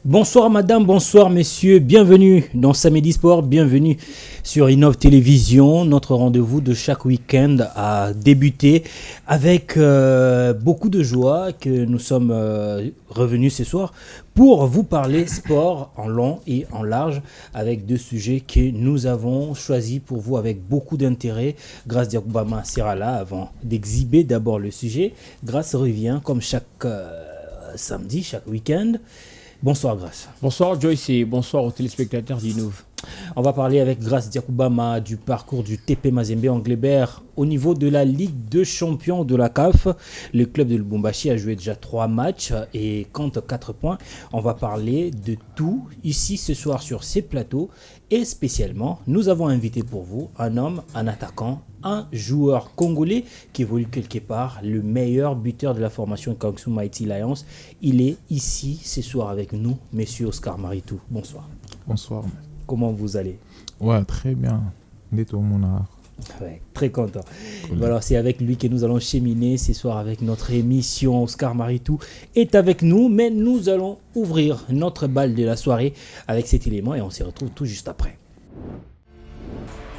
Bonsoir madame, bonsoir messieurs, bienvenue dans Samedi Sport, bienvenue sur Innov Télévision. Notre rendez-vous de chaque week-end a débuté avec beaucoup de joie que nous sommes revenus ce soir pour vous parler sport en long et en large avec deux sujets que nous avons choisis pour vous avec beaucoup d'intérêt. Grâce Diakoubama sera là avant d'exhiber d'abord le sujet. Grâce revient comme chaque samedi, chaque week-end. Bonsoir Grâce. Bonsoir Joyce et bonsoir aux téléspectateurs d'Innov. On va parler avec Grâce Diakoubama du parcours du TP Mazembe Anglebert au niveau de la Ligue de champions de la CAF. Le club de Lubumbashi a joué déjà 3 matchs et compte 4 points. On va parler de tout ici ce soir sur ces plateaux et spécialement, nous avons invité pour vous un homme, un attaquant, un joueur congolais qui évolue quelque part, le meilleur buteur de la formation Kangsu Mighty Lions. Il est ici ce soir avec nous, monsieur Oscar Maritou. Bonsoir. Bonsoir. Comment vous allez? Ouais, très bien. Ouais, très content. Cool. Alors c'est avec lui que nous allons cheminer ce soir avec notre émission. Oscar Maritou est avec nous, mais nous allons ouvrir notre bal de la soirée avec cet élément et on se retrouve tout juste après.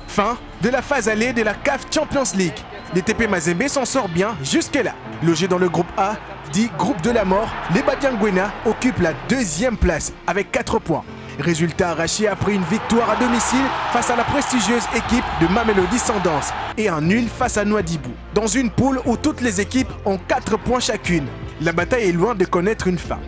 Fin de la phase allée de la CAF Champions League. Les TP Mazembe s'en sort bien jusque-là. Logés dans le groupe A, dit groupe de la mort, les Badiangwena occupent la 2e place avec 4 points. Résultat arraché après une victoire à domicile face à la prestigieuse équipe de Mamelodi Sundowns et un nul face à Nouadhibou. Dans une poule où toutes les équipes ont 4 points chacune, la bataille est loin de connaître une fin.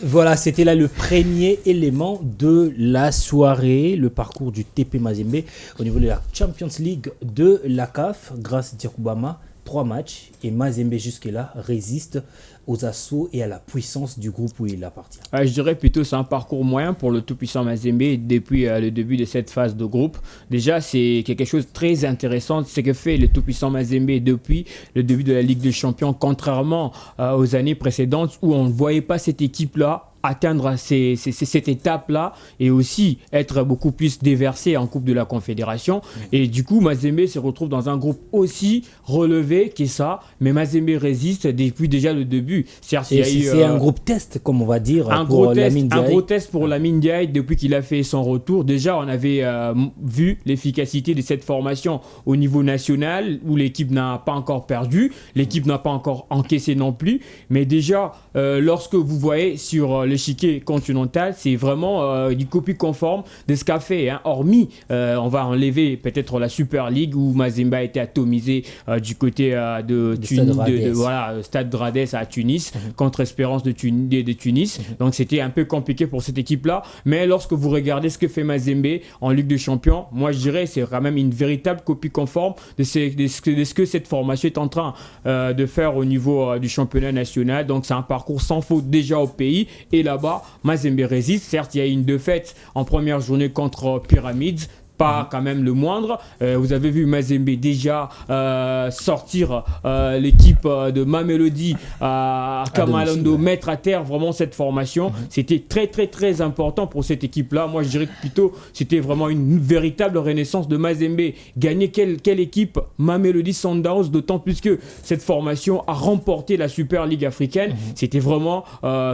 Voilà, c'était là le premier élément de la soirée, le parcours du TP Mazembe au niveau de la Champions League de la CAF. Grâce à Diakoubama, 3 matchs et Mazembe jusque-là résiste aux assauts et à la puissance du groupe où il appartient. Je dirais plutôt c'est un parcours moyen pour le tout-puissant Mazembe depuis le début de cette phase de groupe. Déjà, c'est quelque chose de très intéressant, ce que fait le tout-puissant Mazembe depuis le début de la Ligue des Champions, contrairement aux années précédentes où on ne voyait pas cette équipe-là atteindre cette étape-là et aussi être beaucoup plus déversé en Coupe de la Confédération. Et du coup, Mazembe se retrouve dans un groupe aussi relevé que ça, mais Mazembe résiste depuis déjà le début. Certes, c'est un groupe test, comme on va dire, pour Lamine Diaye. Un gros test pour Lamine Diaye depuis qu'il a fait son retour. Déjà, on avait vu l'efficacité de cette formation au niveau national où l'équipe n'a pas encore perdu, l'équipe n'a pas encore encaissé non plus. Mais déjà, lorsque vous voyez sur l'échiquier continental, c'est vraiment du copie conforme de ce qu'a fait. Hormis, on va enlever peut-être la Super League où Mazembe a été atomisé du côté de Stade de Radès à Tunis contre Espérance de Tunis. Donc c'était un peu compliqué pour cette équipe-là. Mais lorsque vous regardez ce que fait Mazembe en Ligue des Champions, moi je dirais c'est quand même une véritable copie conforme de ce que cette formation est en train de faire au niveau du championnat national. Donc c'est un parcours sans faute déjà au pays. Et là-bas, Mazembe résiste. Certes, il y a une défaite en première journée contre Pyramids. Pas quand même le moindre. Vous avez vu Mazembe déjà sortir l'équipe de Mamelodi à Kamalondo, mettre à terre vraiment cette formation. C'était très très très important pour cette équipe-là. Moi je dirais que plutôt c'était vraiment une véritable renaissance de Mazembe. Gagner quelle équipe? Mamelodi Sundowns, d'autant plus que cette formation a remporté la Super League africaine. C'était vraiment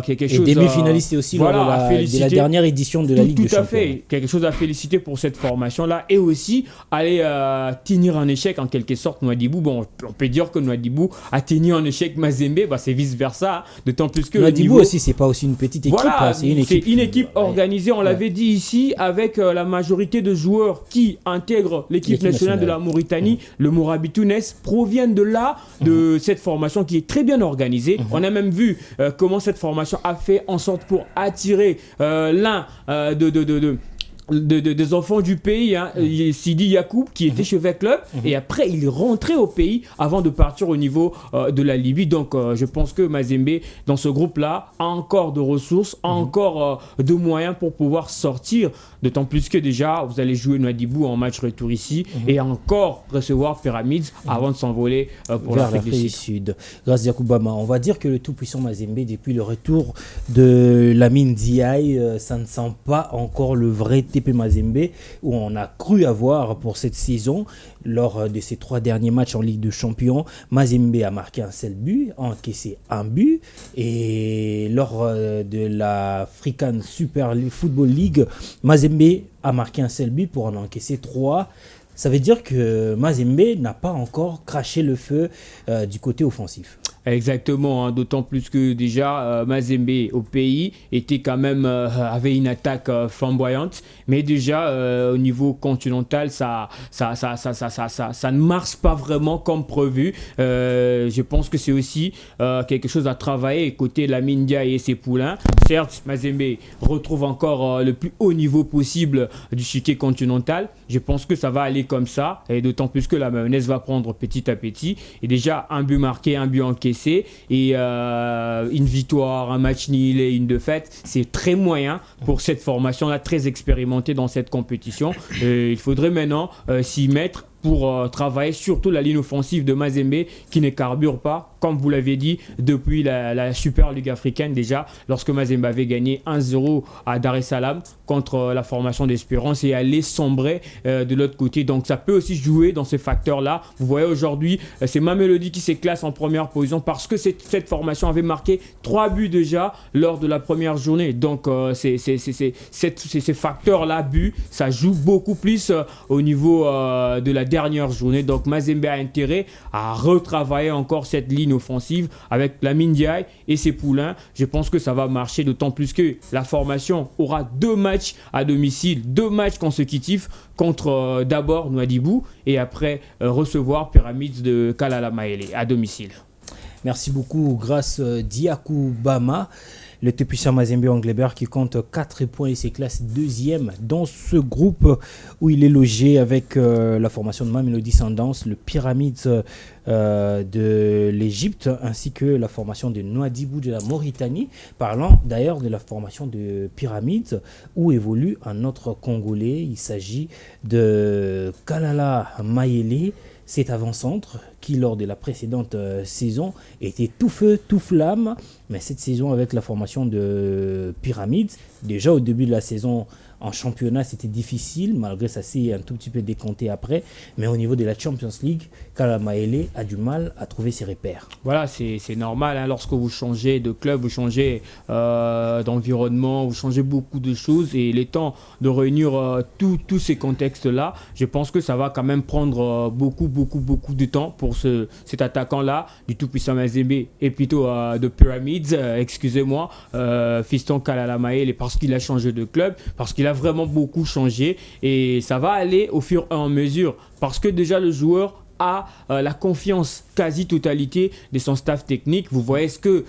quelque chose... Et demi-finaliste aussi lors de la dernière édition de la Ligue des Champions. Tout à fait. Quelque chose à féliciter pour cette formation là et aussi aller tenir un échec en quelque sorte Nouadhibou. Bon, on peut dire que Nouadhibou a tenu un échec Mazembe, c'est vice versa, d'autant plus que Nouadhibou aussi c'est pas aussi une petite équipe, voilà, c'est une équipe organisée, on l'avait dit ici, avec la majorité de joueurs qui intègrent l'équipe nationale de la Mauritanie, le Morabitounès, proviennent de là, de cette formation qui est très bien organisée. On a même vu comment cette formation a fait en sorte pour attirer l'un des enfants du pays, Sidi Yacoub, qui était chez Vec Club, et après il est rentré au pays avant de partir au niveau de la Libye. Donc je pense que Mazembe dans ce groupe là a encore de ressources, a encore de moyens pour pouvoir sortir, d'autant plus que déjà vous allez jouer Nouadhibou en match retour ici et encore recevoir Pyramids avant de s'envoler pour l'Afrique du Sud. Grâce à Diakoubama, on va dire que le tout-puissant Mazembe, depuis le retour de Lamine Diaye, ça ne sent pas encore le vrai TP Mazembe, où on a cru avoir pour cette saison. Lors de ses 3 derniers matchs en Ligue des Champions, Mazembe a marqué un seul but, a encaissé un but. Et lors de la African Super Football League, Mazembe a marqué un seul but pour en encaisser 3. Ça veut dire que Mazembe n'a pas encore craché le feu du côté offensif. Exactement, hein, d'autant plus que déjà Mazembe au pays était quand même avait une attaque flamboyante, mais déjà au niveau continental ça ne marche pas vraiment comme prévu. Je pense que c'est aussi quelque chose à travailler côté Lamine Ndiaye et ses poulains. Certes, Mazembe retrouve encore le plus haut niveau possible du chiquet continental. Je pense que ça va aller comme ça, et d'autant plus que la mayonnaise va prendre petit à petit. Et déjà un but marqué, un but encaissé, et une victoire, un match nul et une défaite, c'est très moyen pour cette formation-là, très expérimentée dans cette compétition. Il faudrait maintenant s'y mettre pour travailler surtout la ligne offensive de Mazembe qui ne carbure pas, comme vous l'avez dit, depuis la Super Ligue africaine déjà, lorsque Mazembe avait gagné 1-0 à Dar es Salaam contre la formation d'Espérance et allait sombrer de l'autre côté. Donc ça peut aussi jouer dans ces facteurs-là. Vous voyez aujourd'hui, c'est Mamelodi qui se classe en première position parce que cette formation avait marqué 3 buts déjà lors de la première journée. Donc ces facteurs-là, buts, ça joue beaucoup plus au niveau de la dernière journée. Donc Mazembe a intérêt à retravailler encore cette ligne offensive avec Lamine Ndiaye et ses poulains. Je pense que ça va marcher, d'autant plus que la formation aura 2 matchs à domicile, 2 matchs consécutifs contre d'abord Nouadhibou et après recevoir Pyramids de Kalala Maele à domicile. Merci beaucoup, grâce Diakou Bama. Le Tout-Puissant Mazembe Anglebert qui compte 4 points et se classe 2e dans ce groupe où il est logé avec la formation de Mamelodi Sundowns, le Pyramids de l'Égypte ainsi que la formation de Nouadhibou de la Mauritanie. Parlant d'ailleurs de la formation de Pyramids où évolue un autre Congolais, il s'agit de Kalala Maele. Cet avant-centre qui, lors de la précédente saison, était tout feu, tout flamme. Mais cette saison, avec la formation de Pyramids, déjà au début de la saison en championnat, c'était difficile. Malgré ça, c'est un tout petit peu décompté après. Mais au niveau de la Champions League, Kalala Maele a du mal à trouver ses repères. Voilà, c'est normal. Hein, lorsque vous changez de club, vous changez d'environnement, vous changez beaucoup de choses. Et il est temps de réunir tous ces contextes-là. Je pense que ça va quand même prendre beaucoup de temps pour cet attaquant-là, du tout-puissant Mazembe, et plutôt de Pyramids, excusez-moi, fiston Kalala Maele, parce qu'il a changé de club, parce qu'il a vraiment beaucoup changé. Et ça va aller au fur et à mesure, parce que déjà le joueur a la confiance quasi-totalité de son staff technique. Vous voyez ce que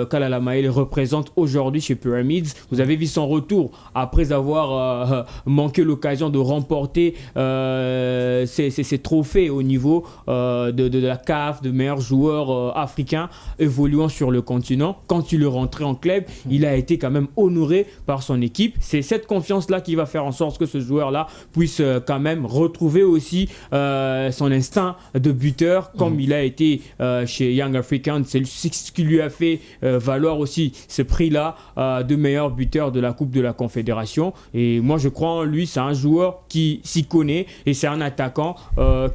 Kalala Maele représente aujourd'hui chez Pyramids. Vous avez vu son retour après avoir manqué l'occasion de remporter ces trophées au niveau de la CAF, de meilleurs joueurs africains évoluant sur le continent. Quand il est rentré en club, il a été quand même honoré par son équipe. C'est cette confiance-là qui va faire en sorte que ce joueur-là puisse quand même retrouver aussi son instinct de buteur comme il a été chez Young Africans. C'est ce qui lui a fait valoir aussi ce prix-là de meilleur buteur de la Coupe de la Confédération. Et moi, je crois en lui. C'est un joueur qui s'y connaît et c'est un attaquant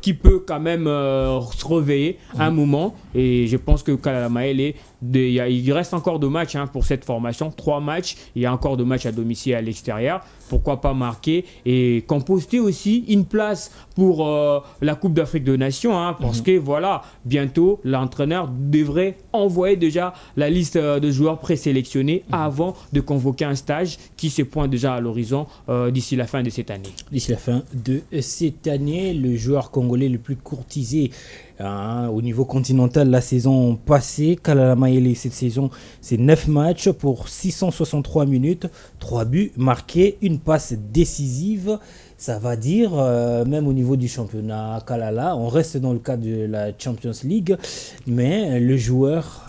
qui peut quand même se réveiller un moment. Et je pense que Kalala Maele, il reste encore 2 matchs pour cette formation. 3 matchs. Il y a encore 2 matchs à domicile et à l'extérieur. Pourquoi pas marquer et composter aussi une place pour la Coupe d'Afrique des Nations, parce que voilà, bientôt l'entraîneur devrait envoyer déjà la liste de joueurs présélectionnés avant de convoquer un stage qui se pointe déjà à l'horizon d'ici la fin de cette année. D'ici la fin de cette année, le joueur congolais le plus courtisé au niveau continental la saison passée, Kalala Maele, cette saison, c'est 9 matchs pour 663 minutes, 3 buts marqués, une passe décisive. Ça va dire, même au niveau du championnat Kalala, on reste dans le cadre de la Champions League, mais le joueur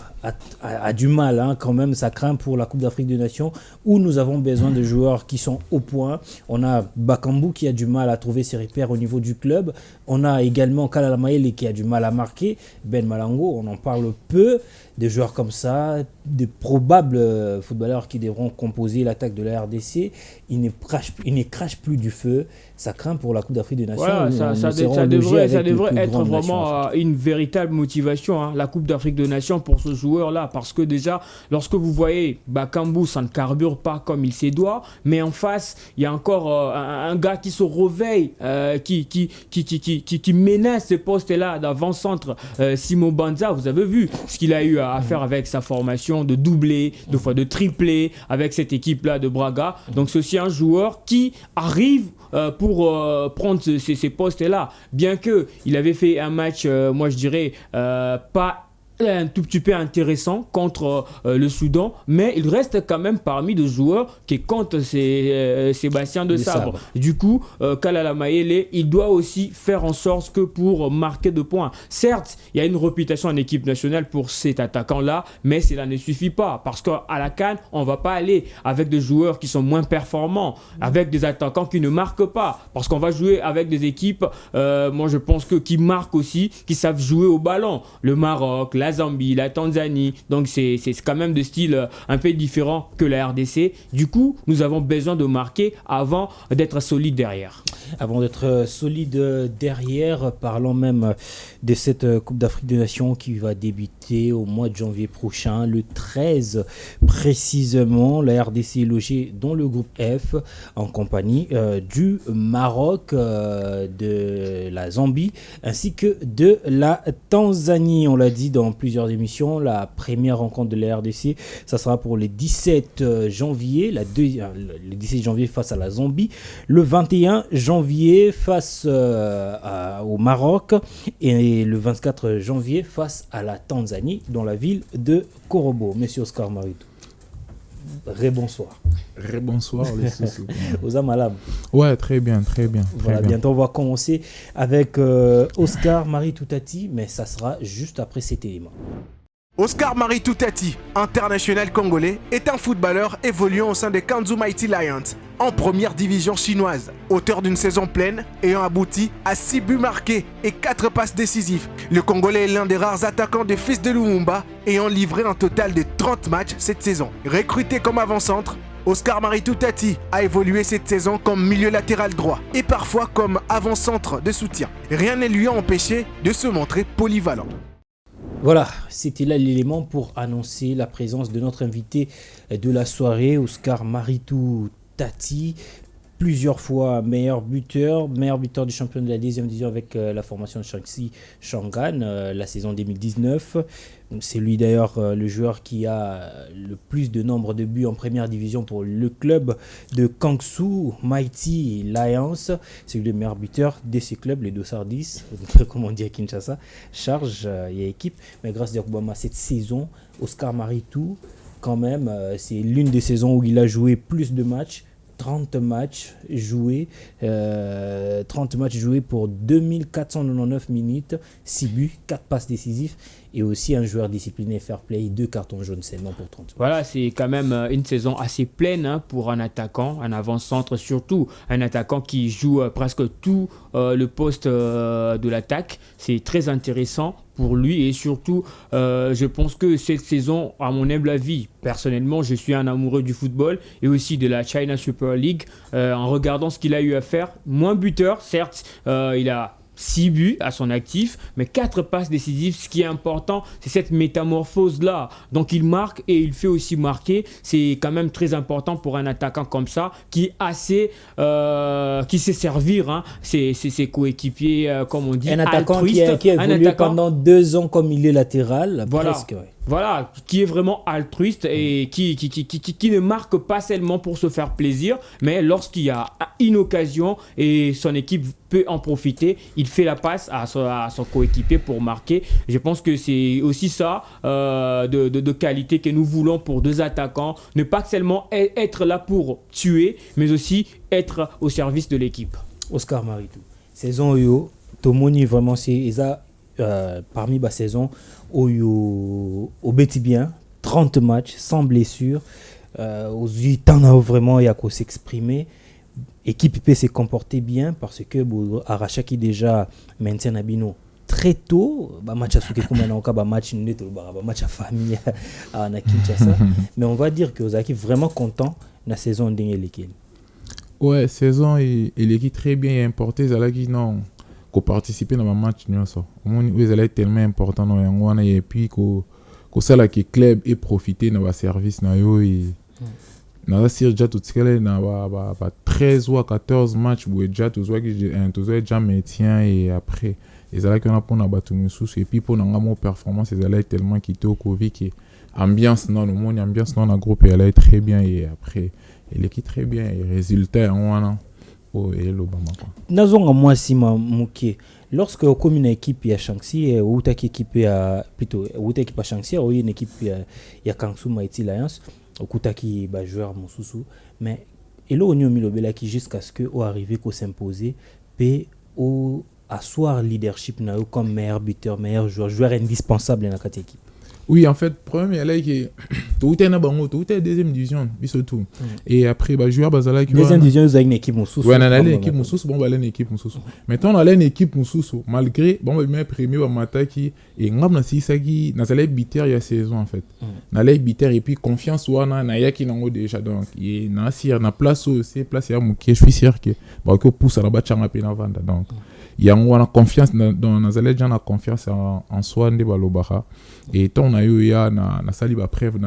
a du mal quand même, ça craint pour la Coupe d'Afrique des Nations où nous avons besoin de joueurs qui sont au point. On a Bakambu qui a du mal à trouver ses repères au niveau du club. On a également Kalala Maele qui a du mal à marquer. Ben Malango, on en parle peu. des joueurs comme ça, des probables footballeurs qui devront composer l'attaque de la RDC, ils ne crachent plus du feu. Ça craint pour la Coupe d'Afrique des Nations. Voilà, ça devrait être vraiment une véritable motivation, hein, la Coupe d'Afrique des Nations pour ce joueur-là. Parce que déjà, lorsque vous voyez Bakambu, ça ne carbure pas comme il se doit. Mais en face, il y a encore un gars qui se réveille, qui menace ce poste-là d'avant-centre, Simon Banza. Vous avez vu ce qu'il a eu à faire avec sa formation de doublé, deux fois de triplé, avec cette équipe-là de Braga. Donc c'est aussi un joueur qui arrive pour prendre ces postes-là. Bien qu'il avait fait un match, moi je dirais, pas un tout petit peu intéressant contre le Soudan, mais il reste quand même parmi les joueurs qui comptent Sébastien de Sabre. Du coup, Kalala Mayele, il doit aussi faire en sorte que pour marquer de points. Certes, il y a une réputation en équipe nationale pour cet attaquant-là, mais cela ne suffit pas parce qu'à la CAN, on ne va pas aller avec des joueurs qui sont moins performants, avec des attaquants qui ne marquent pas, parce qu'on va jouer avec des équipes, moi je pense qui marquent aussi, qui savent jouer au ballon. Le Maroc, la Zambie, la Tanzanie, donc c'est quand même de style un peu différent que la RDC. Du coup, nous avons besoin de marquer avant d'être solide derrière. Avant d'être solide derrière, parlons même de cette Coupe d'Afrique des Nations qui va débuter au mois de janvier prochain, le 13 précisément. La RDC est logée dans le groupe F en compagnie du Maroc, de la Zambie ainsi que de la Tanzanie. On l'a dit dans plusieurs émissions, la première rencontre de la RDC, ça sera pour le 17 janvier, le 17 janvier face à la Zambie, le 21 janvier face au Maroc et le 24 janvier face à la Tanzanie dans la ville de Korobo. Monsieur Oscar Maritou, rebonsoir. Rebonsoir les sous. Aux Amalab. Ouais, très bien. Voilà, bientôt on va commencer avec Oscar Maritou Tati, mais ça sera juste après cet élément. Oscar Maritou Tati, international congolais, est un footballeur évoluant au sein des Kanzu Mighty Lions, en première division chinoise. Auteur d'une saison pleine, ayant abouti à 6 buts marqués et 4 passes décisives. Le Congolais est l'un des rares attaquants des Fils de Lumumba, ayant livré un total de 30 matchs cette saison. Recruté comme avant-centre, Oscar Maritou Tati a évolué cette saison comme milieu latéral droit et parfois comme avant-centre de soutien. Rien ne lui a empêché de se montrer polyvalent. Voilà, c'était là l'élément pour annoncer la présence de notre invité de la soirée, Oscar Maritou Tati. Plusieurs fois meilleur buteur du championnat de la deuxième division avec la formation de Shaanxi Shangan la saison 2019. C'est lui d'ailleurs le joueur qui a le plus de nombre de buts en première division pour le club de Kangsu Mighty Lions. C'est le meilleur buteur de ces clubs, les Dossard 10, comme on dit à Kinshasa, charge et équipe. Mais grâce à Obama, cette saison, Oscar Maritou, quand même, c'est l'une des saisons où il a joué plus de matchs. 30 matchs joués pour 2499 minutes, 6 buts, 4 passes décisives et aussi un joueur discipliné fair play, 2 cartons jaunes seulement pour 30. Voilà, c'est quand même une saison assez pleine pour un attaquant, un avant-centre, surtout un attaquant qui joue presque tout le poste de l'attaque. C'est très intéressant pour lui et surtout, je pense que cette saison, à mon humble avis, personnellement, je suis un amoureux du football et aussi de la China Super League. En regardant ce qu'il a eu à faire, moins buteur, certes, il a 6 buts à son actif, mais 4 passes décisives. Ce qui est important, c'est cette métamorphose-là. Donc il marque et il fait aussi marquer. C'est quand même très important pour un attaquant comme ça, qui est assez, qui sait servir ses coéquipiers, comme on dit, un attaquant qui a évolué pendant 2 ans comme milieu latéral, voilà. Presque, ouais. Voilà, qui est vraiment altruiste et qui ne marque pas seulement pour se faire plaisir, mais lorsqu'il y a une occasion et son équipe peut en profiter, il fait la passe à son coéquipier pour marquer. Je pense que c'est aussi ça de qualité que nous voulons pour 2 attaquants. Ne pas seulement être là pour tuer, mais aussi être au service de l'équipe. Oscar Maritou, saison Oyo, Tomoni vraiment c'est ça. Parmi ma saison au bêti bien 30 matchs sans blessure aux 8 ans vraiment il y a qu'à s'exprimer, équipe peut se comporter bien parce que Aracha qui déjà maintient Abino très tôt, match à match match à famille à Kinshasa. Mais on va dire que vous êtes vraiment content de la saison de l'équipe. Ouais, saison et l'équipe très bien importée. Ils ont participé dans le match. Ils allaient tellement important et puis que ça là qui club et profiter de service na yo et na déjà tout ce qu'elle na 13 ou 14 matchs où déjà tout ça qui déjà maintien et après ils allaient qu'on a pour na batu mususu et puis pour na ngamo performance ils allaient tellement quitter au Covid que ambiance non le monde ambiance non na groupe elle allait très bien et après l'équipe très bien et résultat en un oh et l'Obama quoi nazonga moi si mukie lorsque au commune équipe ya Shanxi ou ta équipe ya plutôt ou ta équipe Shanxi ou une équipe ya Kangsu Mighty Lions okutaki ba joueur mususu mais elo onyo milobela qui jusqu'à ce que au arriver ko s'imposer pe au asseoir leadership na comme meilleur buteur meilleur joueur indispensable dans cette équipe. Oui, en fait, le problème est que tout est dans la deuxième division, surtout. Et après, bah, joueur bazala qui deuxième division, vous avez une équipe moussous. Ouais, on a une équipe moussous, bon, bah, une équipe moussous. Maintenant, on a une équipe moussous, malgré, bon, le premier, bah, mata qui, et on a si ça qui, on a les biter il y a saison, en fait. On a les biter et puis confiance, on a yaki nango déjà, donc, et on a si, on a place aussi, place, il y a mon je suis sûr que, bah, que pousse à la bâche en peine à vendre, donc. Il y a une confiance dans les gens, confiance en soi de balobara et tant on a eu na sali ba preuve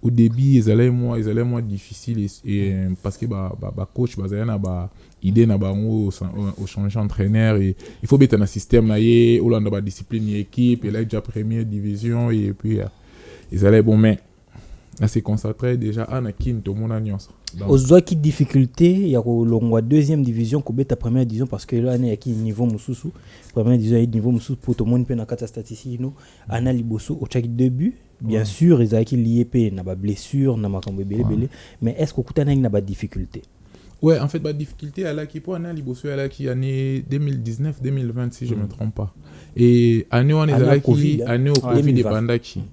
au début ils allaient moins difficile et parce que ba coach bazaya na ba idée na bango au changer entraîneur et il faut mettre un système na yé ou landa ba discipline équipe et là déjà première division et puis ils allaient bon mais là c'est concentré déjà à nakin to mon agnos aux qui difficulté il y a longwa deuxième division ko beta première division parce que là il y a qui niveau mususu première division et niveau mususu pour tout le monde pe na kata statistique no ana liboso au chaque début bien sûr ils a qui lié pe na ba blessure na makambo belé mais est-ce que kutana na ba difficulté? Ouais, en fait ba difficulté à la qui pour ana liboso à la qui année 2019 2020 si je me trompe pas et année on est à la qui année au Covid de pandaki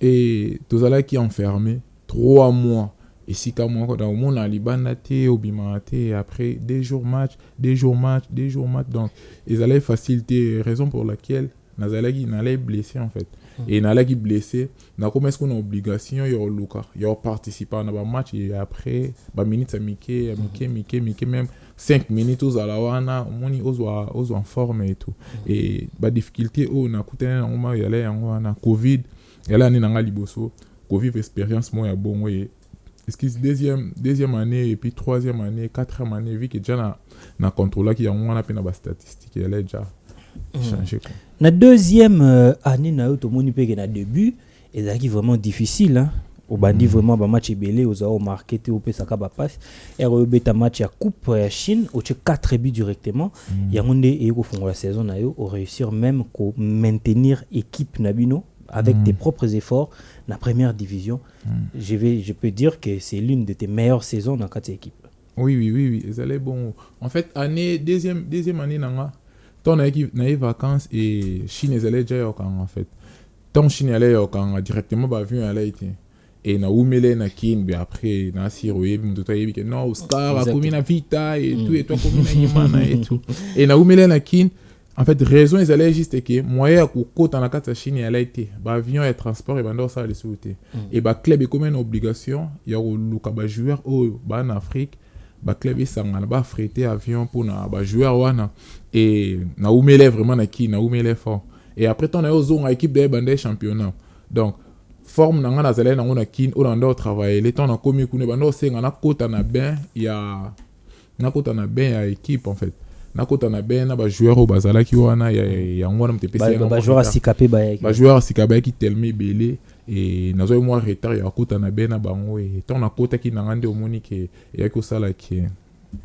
et tous à la qui enfermé 3 mois. Et si quand moi dans le monde à Libanate au Bimate après des jours match donc ils allaient faciliter raison pour laquelle Nazalagi n'allait blesser en fait et Nazalagi blessé n'a comme est-ce qu'on a obligation il y a Luka il y a participant dans le match et après ba minutes à Mickey même 5 minutes aux alawana moni aux en forme et tout et ba difficulté on a coûté un moment il y allait en Covid et là on est dans liboso Covid expérience moi ya bon ouais. Est-ce que deuxième année et puis troisième année, quatrième année, vu que déjà na contrôle qui a on a peine à statistique, elle est déjà changé. La deuxième année na yo to moni pe na début, et ça qui vraiment difficile hein. Au bandi vraiment ba match belé aux a marqué te op saka ba passe et rebeta match ya coupe ya Chine au 4 buts directement ya ngonde e ko fongola saison na yo au réussir même ko maintenir équipe nabino avec tes propres efforts la première division. Je peux dire que c'est l'une de tes meilleures saisons dans cette équipe. Oui, ils allaient bon. En fait, deuxième année nanga, ton équipe na vacances et Chine ils allaient déjà en fait. Ton Chine allait directement ba vu allait été et na umele na kin bien après na siroye bi mtoto yebi que non Oscar a commis na vita et tout et toi commis na imana et tout et na umele na kin. En fait, raison ils allaient juste que moyen ko kota na kata Chine elle a été ba avion et transport et bando ça les sauter et ba club est comme une obligation il y a luka ba joueur au ba en Afrique ba club est sangana ba fréter avion pour na ba joueur wana et na umele vraiment na ki na umele fort et après ton a zone équipe de bande championnat donc forme na ngana zale na ngona kin o na ndo travailler les temps na komi kune bando senga na kota na ben ya na kota na ben ya équipe en fait na kota na ben na ba joueur au bazala ki wana ya ngwana mtepesi ba joueur asikape ba joueur asikape ki tellement belé et nazo moi retard ya kota na ben na bango et ton na kota ki na ngande omoni ke ya ko sala ki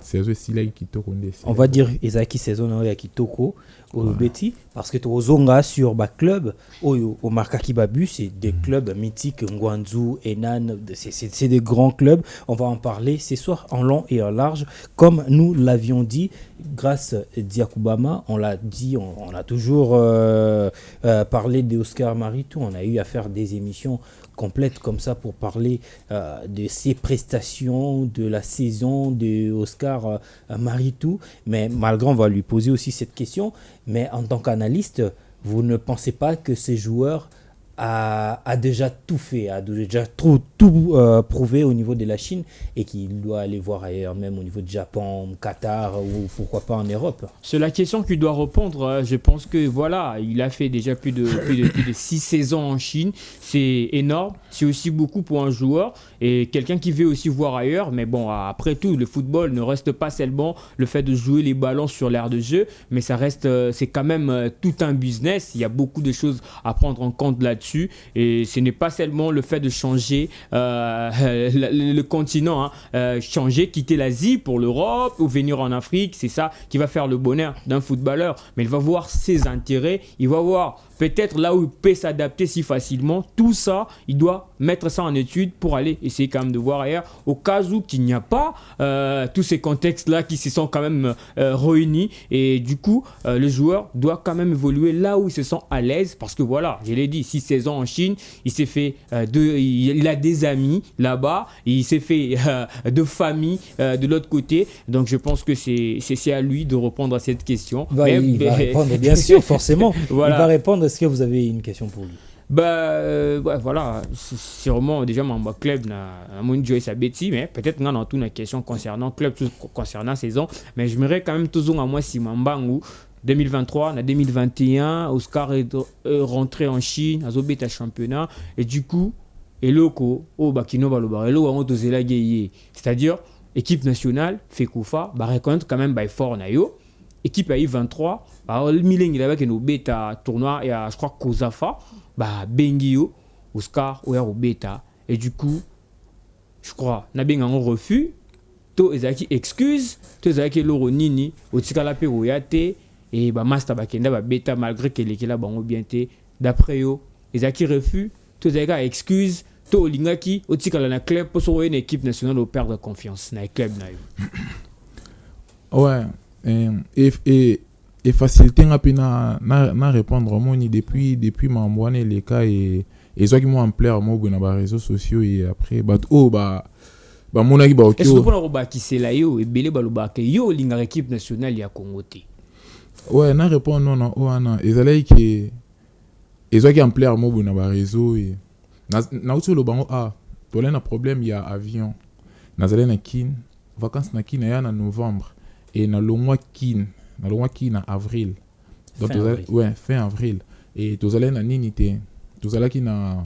saison sila kitoko ndesi on va dire ezaki saison ya kitoko au Betty parce que tozonga sur ba club au Markaki Babu c'est des clubs mythiques Ngwanzu Enan c'est des grands clubs on va en parler ce soir en long et en large comme nous l'avions dit grâce Diakubama on l'a dit on a toujours parlé de Oscar Maritou on a eu à faire des émissions complète comme ça pour parler de ses prestations, de la saison de Oscar Maritou. Mais malgré, on va lui poser aussi cette question. Mais en tant qu'analyste, vous ne pensez pas que ces joueurs a déjà tout fait, a déjà tout prouvé au niveau de la Chine et qu'il doit aller voir ailleurs, même au niveau du Japon, Qatar ou pourquoi pas en Europe? C'est la question qu'il doit répondre. Je pense que voilà, il a fait déjà plus de 6 saisons en Chine. C'est énorme. C'est aussi beaucoup pour un joueur et quelqu'un qui veut aussi voir ailleurs. Mais bon, après tout, le football ne reste pas seulement le fait de jouer les ballons sur l'aire de jeu, mais ça reste, c'est quand même tout un business. Il y a beaucoup de choses à prendre en compte là-dessus. Et ce n'est pas seulement le fait de changer le continent, changer, quitter l'Asie pour l'Europe ou venir en Afrique. C'est ça qui va faire le bonheur d'un footballeur. Mais il va voir ses intérêts, il va voir peut-être là où il peut s'adapter si facilement. Tout ça, il doit mettre ça en étude pour aller essayer quand même de voir ailleurs. Au cas où il n'y a pas tous ces contextes-là qui se sont quand même réunis. Et du coup, le joueur doit quand même évoluer là où il se sent à l'aise. Parce que voilà, je l'ai dit, 6 saisons en Chine, il s'est fait il a des amis là-bas. Il s'est fait de famille de l'autre côté. Donc je pense que c'est à lui de répondre à cette question. Il va répondre, bien sûr, forcément. Voilà. Il va répondre. Est-ce que vous avez une question pour lui? Voilà, c'est vraiment déjà mon club n'a mon joie sa bêtise, mais peut-être qu'on a une question concernant club, concernant saison, mais je m'aimerais quand même toujours à moi si Mambangu 2023, en 2021, Oscar est rentré en Chine, a zobé championnat et du coup, eloko au bakino baloba, eloko on tozela geye, c'est-à-dire équipe nationale Fekoufa, ba reconnaître quand même by fort na yo. Équipe AI 23, le Miling il avait que nos bêta tournoi et je crois Kozafa, Bengio, Oscar, Oya au bêta. Et du coup, je crois, n'a bien un refus, to ezaki excuse, to ezaki loro nini, otikala pe oyate et master bakenda bêta malgré que l'équipe bango bien té. D'après yo, ezaki refus, to ezaki excuse, to lingaki otikala na club pour sauver une équipe nationale au perdre confiance na club na yo. Ouais. Et facilité na répondre au monde depuis m'envoyer les cas et ceux qui m'ont en plaire moi sur les réseaux sociaux et après mon équipe est-ce que pour le qui c'est là yo et belé baloba que yo linga équipe nationale ya Congo té ouais na répondre non et ça qui et ceux qui en plaire moi sur les réseaux et na sur le bango pour un problème il y a avion na zalé na kin vacances na kin ya na novembre et dans le mois qui en avril donc fin avril et tous allez na ninité tous allez qui na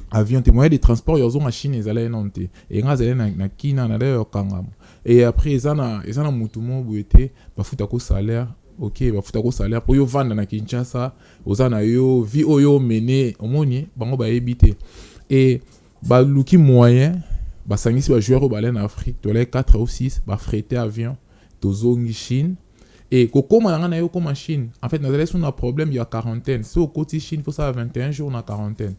avion témoin des transports ils ont machine ils allez non té et nga allez na kina na d'ailleurs kangam et après ils en mutumo buete ba futa ko salaire OK ba futa ko salaire pour yo vendre na Kinshasa ozana yo vi oyo mené omoni bango ba ebité et ba luki moyen ba sangisi ba joueur ba en Afrique to les 4 ou 6 ba fréter avion tozongi Chine et kokoma na yo comme Chine en fait nous allons un problème il y a quarantaine si au côté Chine faut ça 21 jours na quarantaine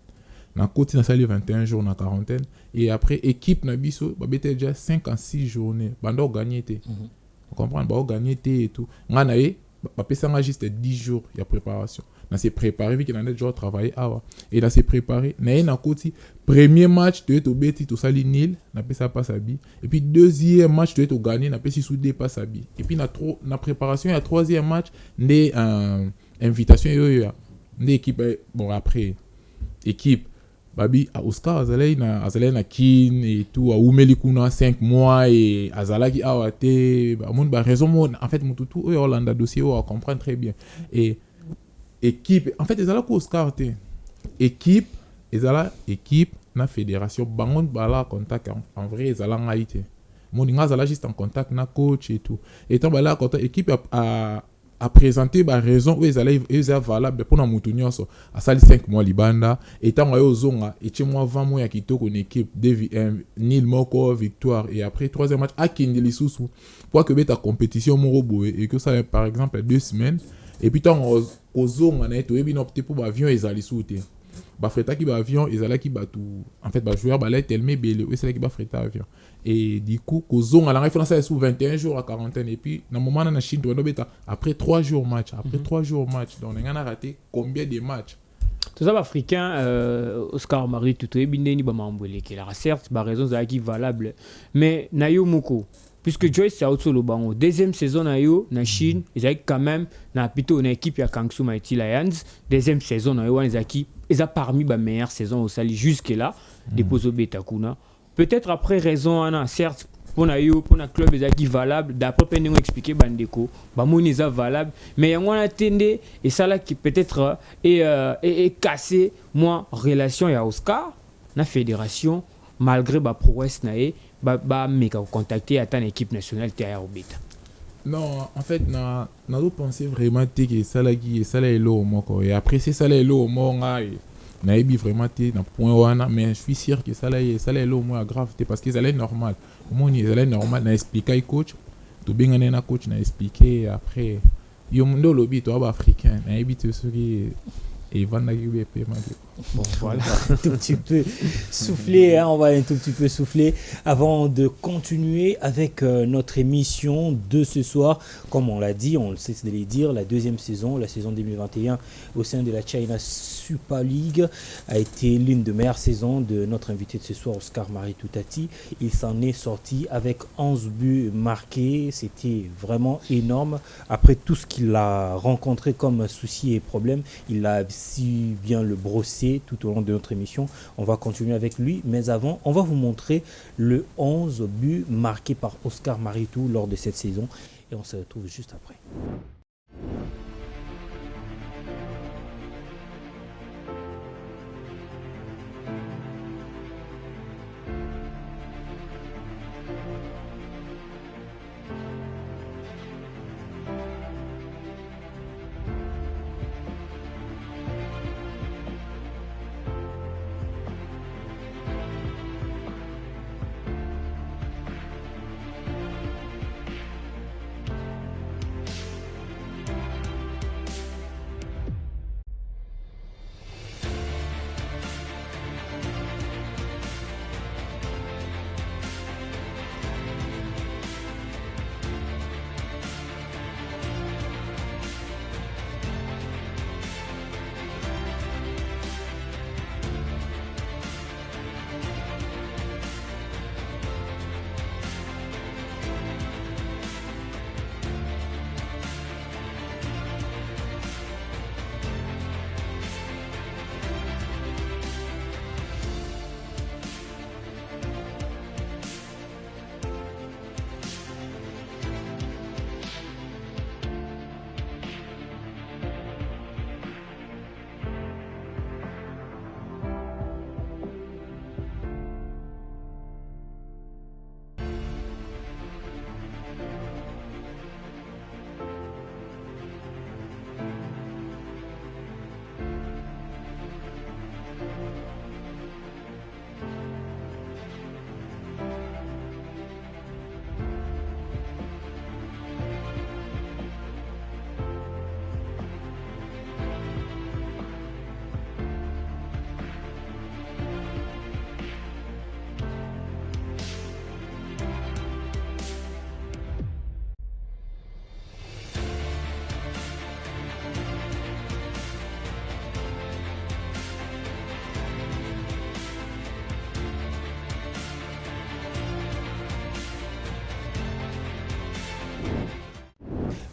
na côté na sali 21 jours na quarantaine et après équipe na biso ba bete déjà 5 à 6 journées bando gagner té vous comprenez ba gagner té et tout ngana ye ba pesa juste 10 jours il y a préparation na c'est préparé vu qu'il en a déjà travaillé et là c'est préparé na côté premier match tu es au beti to sali nil na pesa pas sabi et puis deuxième match tu es au gagner na pesa sous pas sabi et puis na préparation il y a troisième match des invitation yo des équipe bon après équipe babi à Oscar azalai na kin et tout a umeli kuna 5 mois et azalaki awate ba mon ba raison en fait mututu o Hollanda dossier on comprend très bien et équipe en fait ezala ko Oscar té équipe na fédération bangon bala contact en vrai ezala ngaité mon nga zala juste en contact na coach et tout et tant bala contact équipe a présenté ba raison où ezala valable pour na mutu nyonso a sali 5 mois libanda et tant yo zonga et chez moi 20 mois ya kitoko une équipe nil moko victoire et après troisième match a kindeli susu pour que beta compétition moro boé et que ça par exemple 2 semaines et puis tant ozonga na to ebi opté pour avion ezali souté ba freta ki ba avion ezala ki ba tout en fait ba joueur ba la tellement belé et c'est là qui ba freta avion et du coup kozonga la il faut ça sous 21 jours à quarantaine et puis dans moment na Chine to beta après 3 jours match donc on a raté combien de matchs tout ça africain Oscar Marie tout ebindeni ba mambwele ki la certes ba raison za qui valable mais nayo moko puisque Joyce c'est autre le bango deuxième saison na yo na Chine ils avaient quand même na plutôt une équipe ya Kangsu Mighty Lions deuxième saison na yo ils a parmi ba meilleure saison au Sali jusque là déposo betakuna peut-être après raison ana certes pour na club qui valable d'après pendant expliquer bandeko ba moniza valable mais yango na tende et ça là qui peut-être est cassé moi relation ya Oscar na fédération malgré ba prouesse na ba meka contacter à ton équipe nationale TR Obeta. Non, en fait, na pensé vraiment que ça là qui ça là est low moi et après c'est ça là est low moi na ebi vraiment na point wana mais je suis sûr que ça là est low moi grave parce que ça là est normal. Moi ni ça là est normal na expliquer coach to bien na coach na expliquer après yo mundo lobby to africain na ebi to ce qui et Van Nagibé. Bon, voilà, un tout petit peu souffler, hein, on va un tout petit peu souffler avant de continuer avec notre émission de ce soir. Comme on l'a dit, on le sait de les dire, la deuxième saison, la saison 2021 au sein de la China Super League a été l'une des meilleures saisons de notre invité de ce soir, Oscar Maritou Tati. Il s'en est sorti avec 11 buts marqués, c'était vraiment énorme. Après tout ce qu'il a rencontré comme soucis et problèmes, il a si bien le brossé tout au long de notre émission. On va continuer avec lui, mais avant, on va vous montrer le 11 buts marqués par Oscar Maritou lors de cette saison et on se retrouve juste après.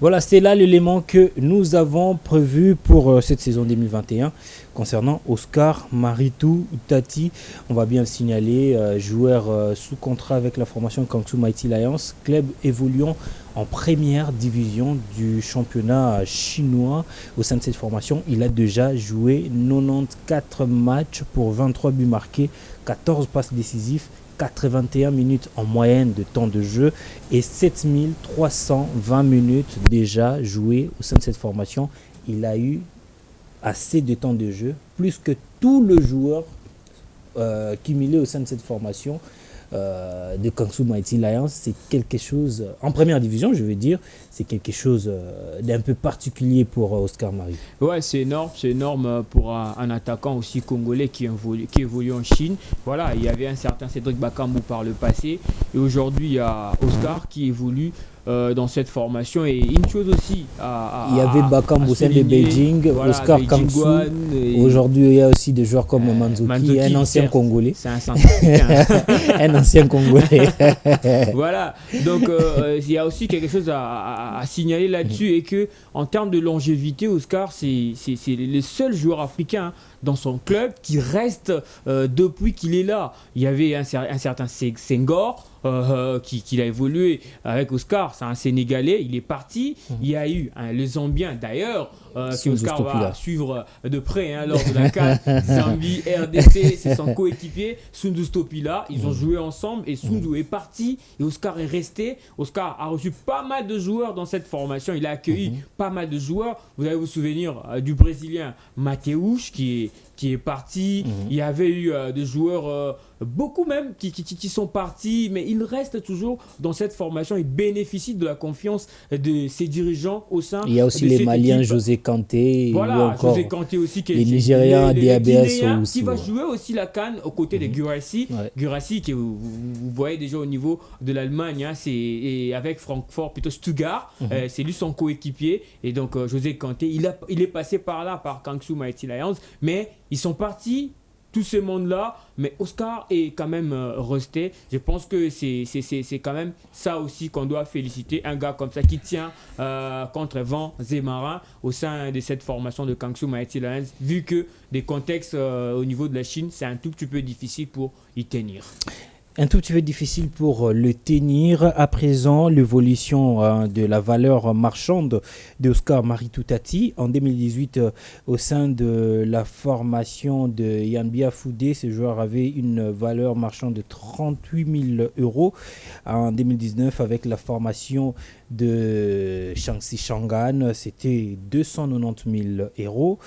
Voilà, c'est là l'élément que nous avons prévu pour cette saison 2021 concernant Oscar Maritou Tati. On va bien le signaler, joueur sous contrat avec la formation Kangsu Mighty Lions, club évoluant en première division du championnat chinois. Au sein de cette formation, il a déjà joué 94 matchs pour 23 buts marqués, 14 passes décisives, 81 minutes en moyenne de temps de jeu et 7320 minutes déjà jouées au sein de cette formation. Il a eu assez de temps de jeu, plus que tous les joueurs cumulés au sein de cette formation de Kangsu Mighty Lions. C'est quelque chose, en première division je veux dire, c'est quelque chose d'un peu particulier pour Oscar Maritou. Ouais, c'est énorme pour un attaquant aussi congolais qui évolue en Chine. Voilà, il y avait un certain Cédric Bakambu par le passé et aujourd'hui il y a Oscar qui évolue dans cette formation. Et une chose aussi il y avait Bakam Boussen de Beijing, voilà, Oscar Kamsou. Aujourd'hui, il y a aussi des joueurs comme Manzuki, un ancien Congolais. C'est un centrafricain. Un ancien Congolais. Voilà, donc il y a aussi quelque chose à signaler là-dessus et que en termes de longévité, Oscar, c'est le seul joueur africain dans son club qui reste depuis qu'il est là. Il y avait un certain Senghor qui a évolué avec Oscar, c'est un Sénégalais, il est parti. Il y a eu le Zambien d'ailleurs, que Oscar va suivre de près lors de la CAN. Zambie, RDC, c'est son coéquipier, Sundu Stopila. Ils ont joué ensemble et Sundu est parti et Oscar est resté. Oscar a reçu pas mal de joueurs dans cette formation, il a accueilli pas mal de joueurs. Vous allez vous souvenir du Brésilien Mateus qui est parti. Il y avait eu des joueurs, beaucoup même, qui sont partis, mais il reste toujours dans cette formation. Il bénéficie de la confiance de ses dirigeants au sein. Il y a aussi les Maliens, José Kanté. Voilà, José Kanté aussi. Les Nigériens, DABS qui va jouer aussi la CAN aux côtés de Guirassy. Guirassy, que vous voyez déjà au niveau de l'Allemagne, et avec Francfort, plutôt Stuttgart. C'est lui son coéquipier. Et donc, José Kanté, il est passé par là, par Kangsu Mighty Lions. Mais ils sont partis, tout ce monde-là, mais Oscar est quand même resté. Je pense que c'est quand même ça aussi qu'on doit féliciter. Un gars comme ça qui tient contre vents et marins au sein de cette formation de Kangsu Mighty Lions, vu que des contextes au niveau de la Chine, c'est un tout petit peu difficile pour y tenir. Un tout petit peu difficile pour le tenir. À présent, l'évolution de la valeur marchande d'Oscar Maritou Tati. En 2018, au sein de la formation de Yanbia Foudé, ce joueur avait une valeur marchande de 38 000 euros. En 2019, avec la formation de Shaanxi Shangan, c'était 290 000 euros.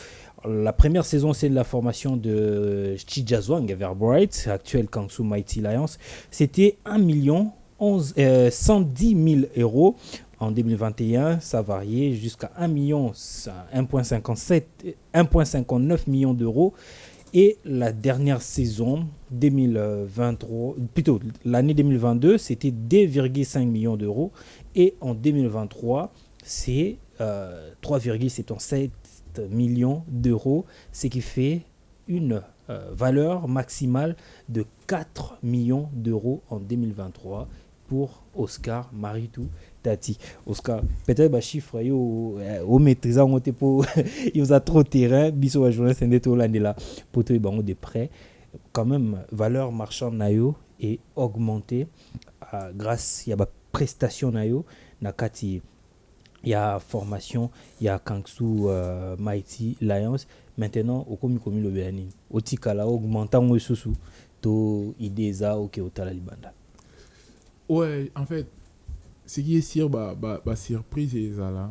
La première saison, c'est de la formation de Chijazwang Everbright, actuel Kangsu Mighty Lions. C'était 110 000 euros. En 2021, ça variait jusqu'à 1,59 million d'euros. Et la dernière saison, 2023, plutôt l'année 2022, c'était 2,5 millions d'euros. Et en 2023, c'est 3,77 millions d'euros, ce qui fait une valeur maximale de 4 millions d'euros en 2023 pour Oscar Maritou Tati. Oscar, peut-être chiffre au maîtrisant pour il vous a trop de terrain, biso à journée c'est net là pour te de prêt. Quand même valeur marchande nayo est augmentée grâce à la prestation nayo nakati. Il y a formation, il y a Kangsu Mighty Lions. Maintenant, au commis le Béani, au Tikala, augmentant au sous to idéza au Keota la Libanda. Ouais, en fait, ce qui est sûr, surprise est là.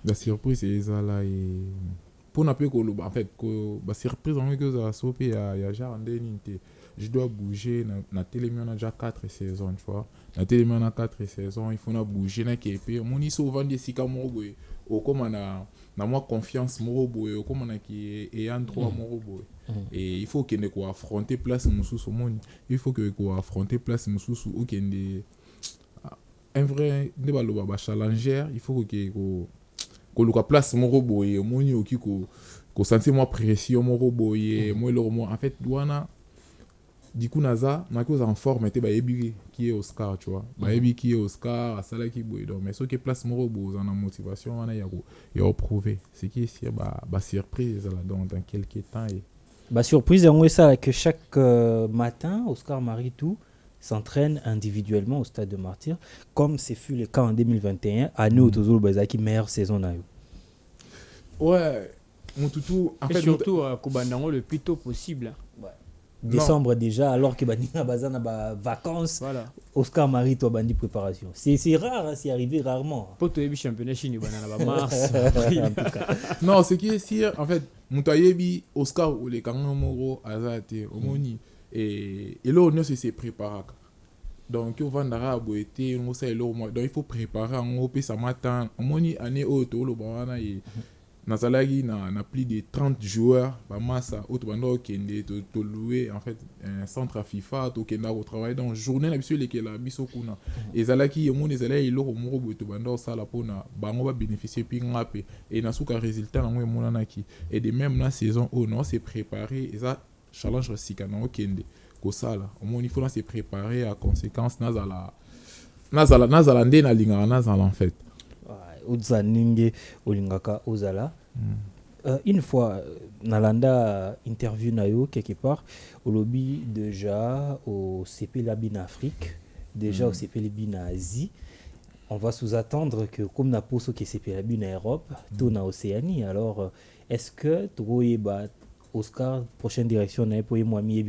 La surprise est là et pour n'a pas en fait que surprise en que ça sauté il y a genre je dois bouger na télémie on a déjà 4 saisons tu vois na télémie on a 4 saisons il faut na bouger na képe mon ils souvent des sika morobo au comme na moi confiance morobo au comme na qui est en droit morobo et il faut qu'il quoi affronter place mususu monde il faut que quoi affronter place mususu ou qu'il un vrai débat le challenger il faut que ko luka place morobo et moni oki ko sentir moi pression morobo et moi le en fait douana du coup naza na cause en forme était ebi qui est Oscar tu vois ebi qui est Oscar à sala qui boy donc mais ce qui place morobo en motivation on a ya prouver ce qui est sûr surprise là dans quelques temps et surprise on ça que chaque matin Oscar Maritou s'entraîne individuellement au stade de Martyrs, comme ce fut le cas en 2021, à nous, toujours le meilleure saison. Ouais, mon toutou, en et fait. Surtout, Kobandango le plus tôt possible. Ouais. Décembre déjà, alors que Bandina Bazan a vacances, voilà. Oscar Marie, toi, Bandi préparation. C'est rare, c'est arrivé rarement. Pour toi, le championnat chinois, mars. Non, ce qui est sûr, en fait, Moutayebi, Oscar ou les Kangamoro, Azate, Omoni. Et là, on s'est préparé. Donc, on va dans été, donc il faut préparer en haut, ça matin. On a une année haute, nazalaki na plus de 30 joueurs bamasa oyo tobanda okende toloue en fait un centre à FIFA tokenda kotravaille donc journée na biso elekela biso kuna ezalaki emoni ezalaki eloko moko boye tobanda kosala mpona bango babénéficie mpi nga mpe e na suka résultat nango emonanaki et de même na saison oyo nao se préparé eza challenge sika na okende kosala omoni fona se préparer à conséquence nazala nde nalingaka nazala en fait Uzaninge Olingaka Ozala. Une fois, Nalanda interview Nayo quelque part, au lobby déjà au CP Labine Afrique, déjà au CP Labine Asie. On va sous-attendre que comme na poso que CP Labine Europe, tout na Océanie. Alors, est-ce que tu Oscar prochaine direction na pour moi mi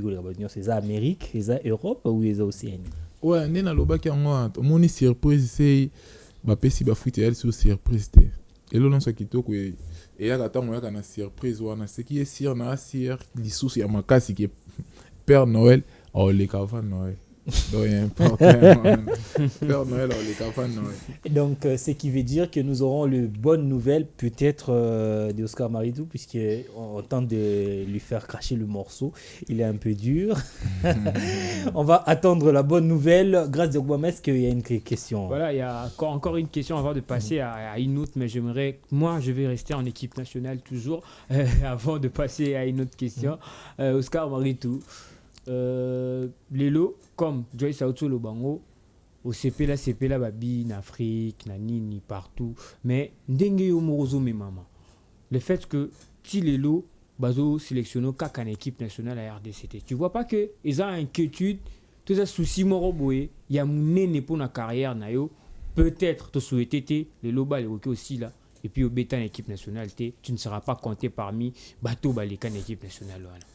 c'est Amérique, c'est Europe ou c'est Océanie? Ouais, nena lobaki yango moni surprise c'est bapesi bafuti eyali sur surprise te elo nyonso kitoko eyaka ntango oyaka na surprise wana seki ye sire na asire lisusu ya makasi ke père noël aoleka avant noël donc important père noël aoleka avant noël. Donc ce qui veut dire que nous aurons le bonne nouvelle peut-être d'Oscar Maritou, puisqu'on tente de lui faire cracher le morceau, il est un peu dur. On va attendre la bonne nouvelle. Grâce de Guam, est-ce qu'il y a une question? Voilà, il y a encore une question avant de passer à une autre, mais je vais rester en équipe nationale toujours avant de passer à une autre question. Oscar Maritou, les lots comme Joyce Aoutso Lobango au CP là babi en Afrique na nini partout mais ndenge yo morozo me mama le fait que si les lots bazo sélectionné en équipe nationale à RDCT tu vois pas que ils ont inquiétude tout ça souci moro boye ya munene pour na carrière na yo peut-être te souhaiter les lots ba les aussi là et puis au bêta en équipe nationale tu ne seras pas compté parmi bateau balika en équipe nationale voilà.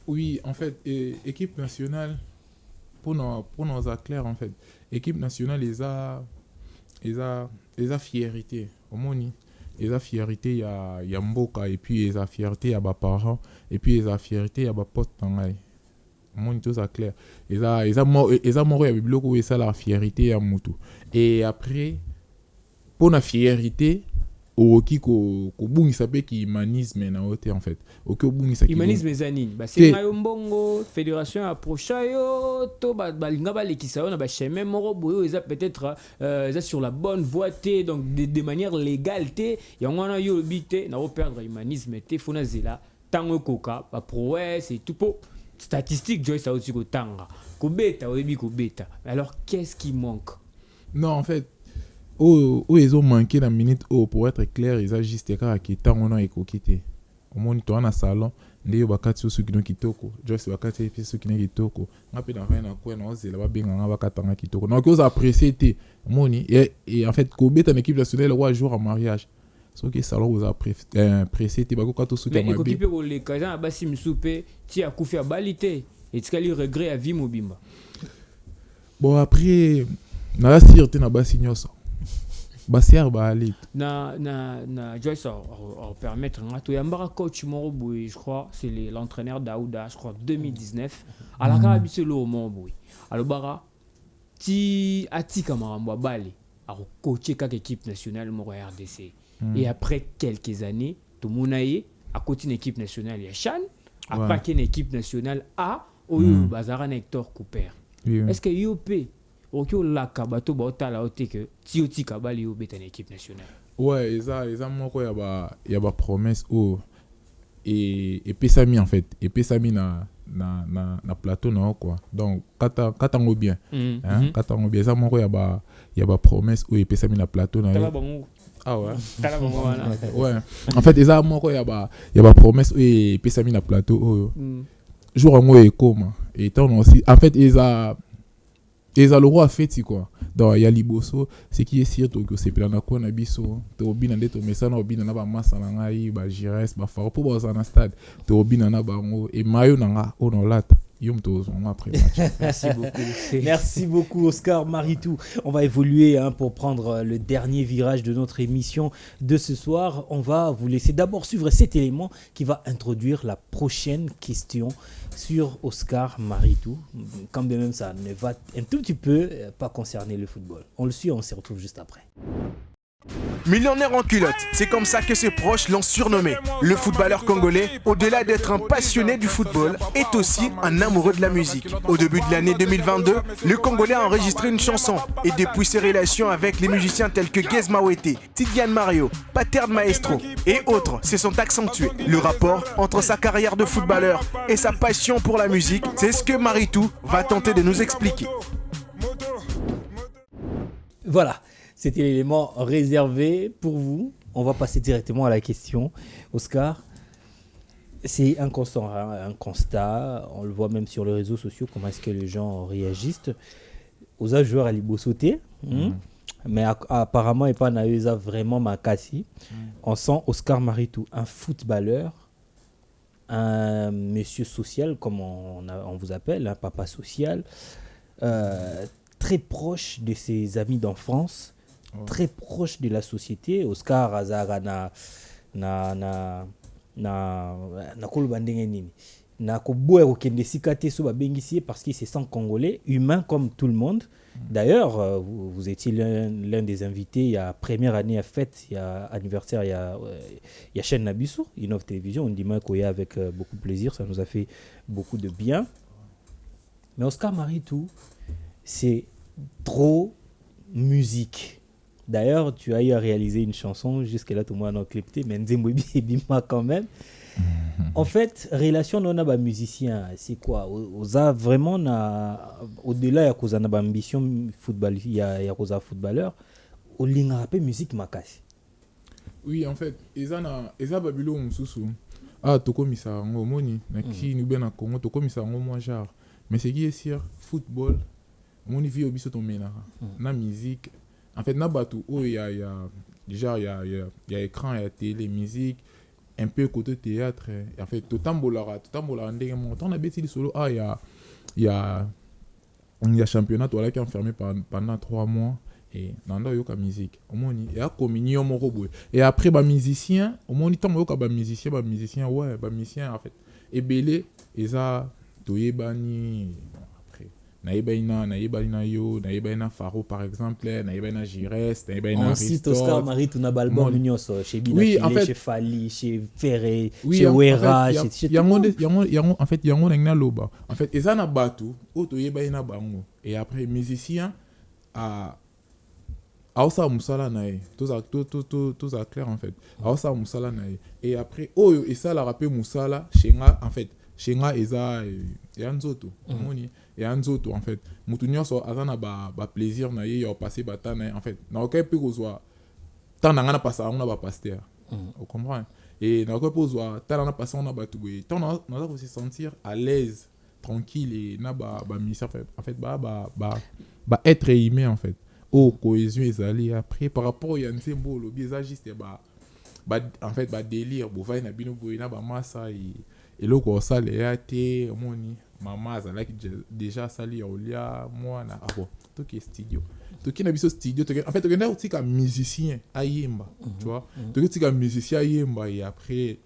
Oui, en fait, équipe nationale, pour nous clair, en fait, équipe nationale, ils a fierté. Au moins, ils a fierté, il y a Mboka, et puis ils a fierté, il y a mes parents, et puis ils a fierté, il y a mes potes. Au moins, tout ça clair. Ils a mort, il y a beaucoup de la fierté, il y a Moutou. Et après, pour la fierté, oki ko bungisa pe ki humanisme na ote en fait oki bungisa ki humanisme zanini ba c'est ngayo mbongo fédération approcha yo to balinga ba lekisa na ba chemin moko boyo eza peut-être eza sur la bonne voie té donc de manière légale té yango na yo bité na perdre humanisme té fona zela tango koka ba prouesse et tout po statistique Joyce Aoutso ko tanga ko beta oyebi ko beta alors qu'est-ce qui manque? Non en fait ils ont manqué la minute pour être clair ils ont juste qui tant on a écouté au moins toi dans salon ndio bakati ceux qui n'ont kitoko just bakati puis ceux qui n'ont kitoko ngapi na rien na quoi na ozela ba benga nga bakatanga kitoko donc ils apprécié té moni et en fait Kobe en équipe nationale roi jour en mariage so que salon vous apprécié té bako kato souta mais équipe pour les kaza basi msupe ti akufi abalité et tikali regret à vie mobimba bon après na la sûreté na basi nyoso Bassier Bali. Na Joyce permettre to yambara coach moro je crois c'est l'entraîneur Daouda je crois 2019 à la Carabie selo moro alors bara ti atika marambo bali a coacher kaka équipe nationale moro RDC et après quelques années to monaye a coacher une équipe nationale ya Chan a paquer une équipe nationale A oyo bazara na Hector Cooper est-ce que IOP Okyo la kabato ba otala oteke tioti kabali yo beta na équipe nationale. Ouais, eza moko ya ba promesse et pesami en fait et pesami na plateau na quoi. Donc katango bien. Katango bien eza moko ya ba promesse et pesami na plateau na. Ah ouais. Ouais. En fait eza moko ya ba promesse et pesami na plateau jour en moi comme et tant aussi en fait et ça le roi fait quoi donc il y a liboso c'est qui est sûr que c'est plan na ko na biso to bina ndeto mesana obina na ba masa na ngai ba gires ba faro pour ba na stade to bina na bango et mayo na nga onolata yom to on après match. Merci beaucoup. Merci beaucoup Oscar Maritou. On va évoluer pour prendre le dernier virage de notre émission de ce soir. On va vous laisser d'abord suivre cet élément qui va introduire la prochaine question sur Oscar Maritou. Quand bien même ça ne va un tout petit peu pas concerner le football. On le suit, on se retrouve juste après. Millionnaire en culotte, c'est comme ça que ses proches l'ont surnommé. Le footballeur congolais, au-delà d'être un passionné du football, est aussi un amoureux de la musique. Au début de l'année 2022, le Congolais a enregistré une chanson et depuis ses relations avec les musiciens tels que Gez Mawete, Tidiane Mario, Paterne Maestro et autres se sont accentués. Le rapport entre sa carrière de footballeur et sa passion pour la musique, c'est ce que Maritou va tenter de nous expliquer. Voilà, c'était l'élément réservé pour vous. On va passer directement à la question. Oscar, c'est un constat. On le voit même sur les réseaux sociaux, comment est-ce que les gens réagissent. Aux joueurs à sauter, mais apparemment, il n'y a pas vraiment Makassi. On sent Oscar Maritou, un footballeur, un monsieur social, comme on vous appelle, un papa social, très proche de ses amis d'enfance, très proche de la société. Oscar Azara na kolobandenge nini na koboya kokende sikate so babengisi parce qu'il se sent congolais, humain comme tout le monde. D'ailleurs, vous étiez l'un des invités il y a première année à fête, il y a anniversaire, il y a chaîne Nabissou, Innov Télévision, on dit Koya avec beaucoup de plaisir, ça nous a fait beaucoup de bien. Mais Oscar Maritou, c'est trop musique. D'ailleurs, tu as eu à réaliser une chanson, jusque-là, tout le monde a clipté, mais Nzembobi et Bima quand même. En fait, relation non à musicien, c'est quoi? Oza vraiment au-delà ya koza na ambition football, il y a koza footballeur, au linga rapé musique makasi. Oui, en fait, eza babilo mususu. Toko misa ngo moni na ki nous bien na Congo, toko misa ngo moi genre. Mais c'est qui est sûr football, mon vie obiso to mena. Na musique, en fait na batu il y a déjà il y a écran, il y a télé, musique. Un peu côté théâtre, en fait tout tambola ndenge montant on a bêti solo il y a championnat toi là qui est enfermé pendant 3 mois et nanda yoka musique au moins il y a communion mon robot et après ba musicien au moins temps yoka ba musicien en fait et belé et ça toyebani naïba Faro par exemple, naïba Giresse, naïba Aristote. Oscar Maritou na balbum nyonso chez Bina, oui, en fait, chez Fali, chez Ferré, oui, chez Wera, chez en fait yango na loba. En fait, eza na batu oto yeba ina bango et après musicien a aosa musala nae. Tout ça clair en fait. Aosa musala nae et après oyo esa la rapper musala chenga en fait. Chenga eza yanzoto. Moni et anzoto en fait mutu nyonso azana ba plaisir na ye ya passer batana en fait na okai pe kozwa tant na ngana passa on ba pasteur on comprend et na okai pe kozwa tant na passa on ba tuwe tant na za se sentir à l'aise tranquille et na ba mission en fait ba être aimé en fait cohésion ezali après par rapport ya nzembo lo bieza juste en fait délire bo vai na bino boina ba massa et loko sale ya te moni maman azalaki déjà sali ya olia mwana bon to ki studio to ki na biso studio to en fait to aussi comme musicien ayemba tu vois to aussi comme musicien ayemba et après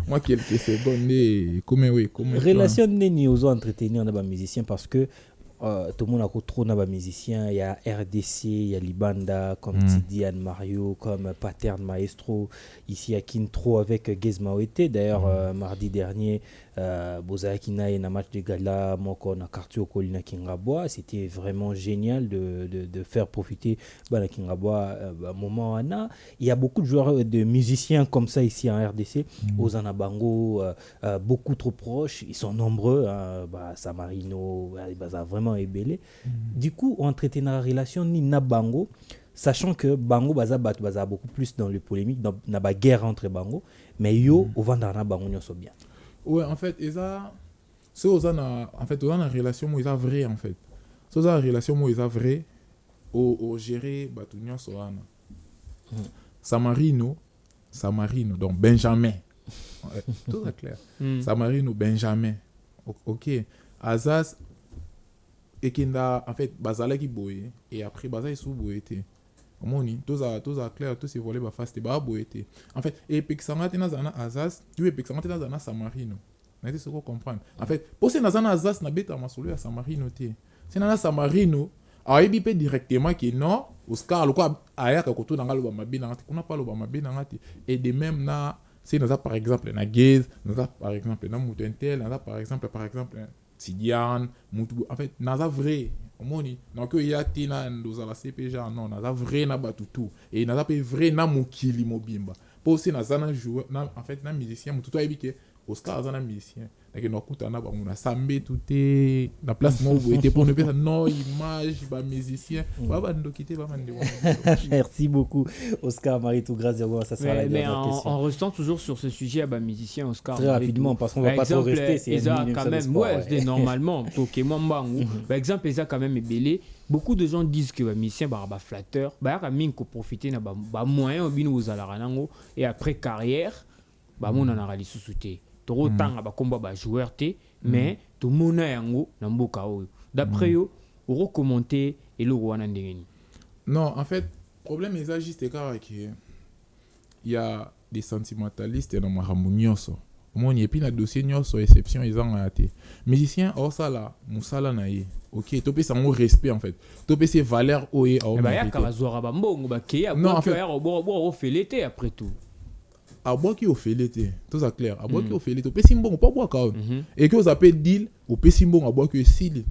moi quelques secondes et comme relation neni aux entretenir na ba musicien parce que tout le monde a trop de musiciens, il y a RDC, il y a Libanda, comme Tidiane Mario, comme Paterne Maestro, ici à Kintro avec Gez Mawete. D'ailleurs, mardi dernier, Bozaki na un match de gala, moko na quartier Kolina Kingaboa. C'était vraiment génial de faire profiter la Kingaboa moment ana. Il y a beaucoup de joueurs, de musiciens comme ça ici en RDC, aux Anabango, beaucoup trop proches, ils sont nombreux, Samarino, vraiment ébélé. Du coup, on traitait la relation ni na Bango, sachant que Bango baza beaucoup plus dans le polémique, dans la guerre entre Bango, mais yo au Vandana Bango n'y sont bien. Ouais, en fait, ça c'est aux en fait aux relation moi ça vrai en fait. C'est ça relation moi ça vrai au gérer Batunyo Soana. Samarino donc Benjamin. Tout est clair. Samarino Benjamin. OK. Azaz et kinda en fait bazala ki boye et après bazala sou boyete omoni tout ça clair tout c'est volé ba fast ba boyete en fait et pexanga tena zana azas tu et pexanga tena zana Samarino mais c'est ce qu'on comprend en fait pour c'est zana azas na beta masolo ya Samarino te c'est na Samarino alors il peut directement que non Oscar le quoi aya ka koto nanga loba mabe nanga kuna pas loba mabe nanga et de même na c'est dans par exemple na Gaze dans par exemple na Moutentel dans par exemple Tidiane Moutou en fait na vrai omoni donc il y a tina ndoza la CPJ non na vrai na batutu et na pas vrai na mokili mobimba pour aussi na zana joueur na en fait na musicien Moutou ayebi ke Oscar zana musicien donc no kutana ba muna sambe touté na place mo bo était pour ne pas non image ba musicien ba ndokité ba mande. Merci beaucoup Oscar Maritou, grâce à ça sera la dernière question. En restant toujours sur ce sujet à musicien Oscar très rapidement parce qu'on va pas trop rester, c'est quand même ouais normalement toké mambangu par exemple ça quand même est belé. Beaucoup de gens disent que musicien ba flatteur ba ka minko profiter na ba moyen obino ozala nango et après carrière ba mona na rali sous-souté trop temps à combat ba joueur té mais tout mona yango na mboka oyo d'après yo recommenté et le wana ndengeni. Non en fait problème est juste car que il y a des sentimentalistes dans ma harmonioso mon et puis na dossier nyoso exception ils ont été musicien or ça là musala na ye OK topé ça mon respect en fait topé c'est valeur oé au ba ya kazora ba mbongo ba ke ya non en fait bo félété après tout à boire qui au félété tout ça clair à boire qui au félété au pessim bon pas boire quand et que vous appelez deal au pessim bon à boire que s'il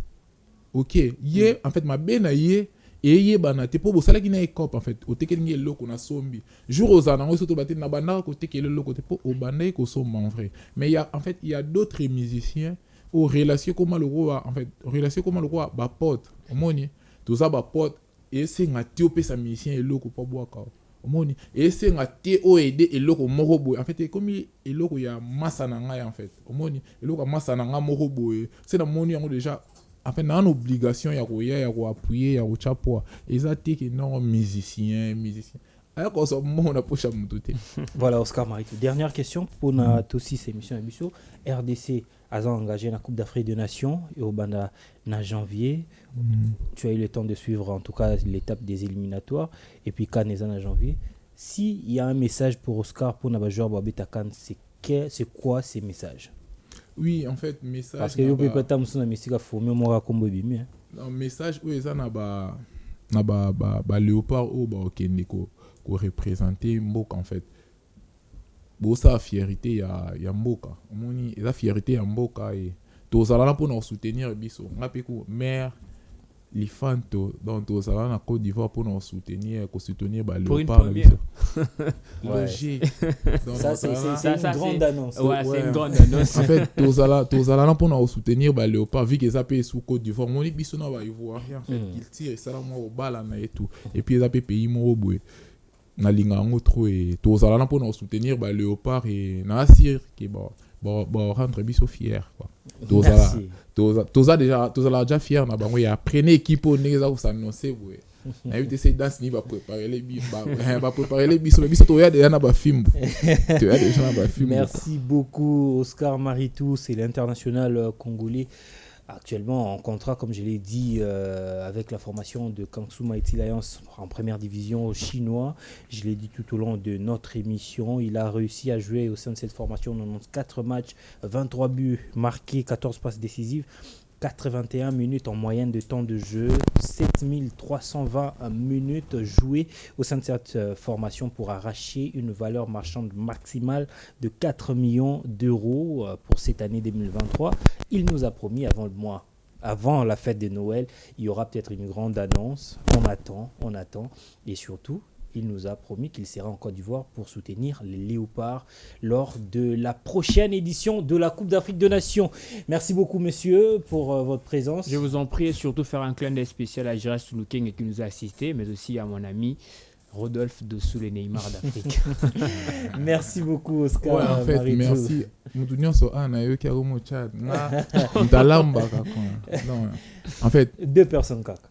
OK hier en fait ma bena hier et hier bana te po bosala ki na ekop en fait o tekeli eloko na sombi jour aux anango soto baté na banda ko tekeli eloko te po o banda ko somba en vrai mais il y a en fait il y a d'autres musiciens aux relations comment le roi en fait relation comment le roi ba pote omoni tout ça ba pote et c'est ngati o pesa musicien eloko pa boire ka omoni et c'est ngati o aider eloko moko boy en fait comme eloko ya massa na ngai en fait omoni eloko massa na nga moko boy c'est na moni yango déjà en fait dans obligation ya ko appuyer ya ko chapo et ça té que non musicien alors qu'on so mo na pocha mututé. Voilà Oscar Maritou, dernière question pour na aussi ces émissions émission RDC a engagé la Coupe d'Afrique des Nations et au banda na janvier. Tu as eu le temps de suivre en tout cas l'étape des éliminatoires et puis CAN en janvier. Si il y a un message pour Oscar pour na joueur Babeta CAN, c'est quoi ces messages? Oui, en fait, message. Parce que yo peut pas m'sona misika formé moi comme bimi. Non, message où ça na ba léopard ou ba okende ko représenter mboka en fait. Bo sa fierté ya mboka. Moni eza fierté ya mboka et tozala na pour nous soutenir biso. Ngape ko mère Lifanto donc tozala na Côte d'Ivoire pour nous soutenir ba léopard biso. Logique. Ça c'est une grande annonce. Ouais, c'est une grande annonce. En fait, tozala là pour nous soutenir ba léopard vu que ça peut sous Côte d'Ivoire. Moni biso na ba ivoirien en fait, il tire ça là moi au bala na et tout. Et puis ça peut pays mo boy. Na linga ngo trop et tozala là pour nous soutenir ba léopard et na assir qui ba rendre biso fier quoi. Tozala déjà fier na bango ya prenez équipe on neza ko s'annoncer boy. Na éviter ces danses ni va préparer les bis va préparer les biso to ya déjà na ba film. Tu as déjà na ba film. Merci beaucoup Oscar Maritou, c'est l'international congolais actuellement en contrat, comme je l'ai dit, avec la formation de Kangsu Mighty Lions en première division chinois. Je l'ai dit tout au long de notre émission. Il a réussi à jouer au sein de cette formation 94 matchs, 23 buts marqués, 14 passes décisives, 81 minutes en moyenne de temps de jeu, 7320 minutes jouées au sein de cette formation pour arracher une valeur marchande maximale de 4 millions d'euros pour cette année 2023. Il nous a promis avant la fête de Noël, il y aura peut-être une grande annonce. On attend et surtout, il nous a promis qu'il sera en Côte d'Ivoire pour soutenir les Léopards lors de la prochaine édition de la Coupe d'Afrique des Nations. Merci beaucoup, monsieur, pour votre présence. Je vous en prie et surtout faire un clin d'œil spécial à Gérard Soulukeng qui nous a assisté, mais aussi à mon ami Rodolphe de sous les Neymar d'Afrique. Merci beaucoup, Oscar. Ouais, en fait, Maritou. merci. En fait, 2 personnes, kaka.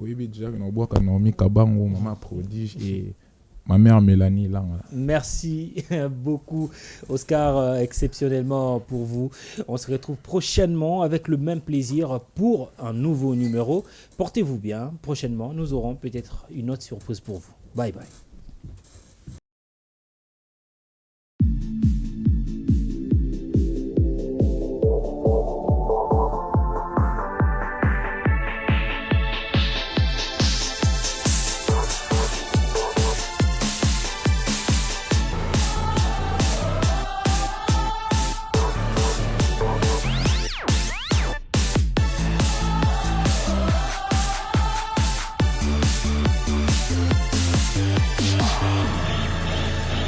Oui, déjà, on a Naomi Kabango, maman prodige et ma mère Mélanie là. Merci beaucoup, Oscar, exceptionnellement pour vous. On se retrouve prochainement avec le même plaisir pour un nouveau numéro. Portez-vous bien. Prochainement, nous aurons peut-être une autre surprise pour vous. Bye bye.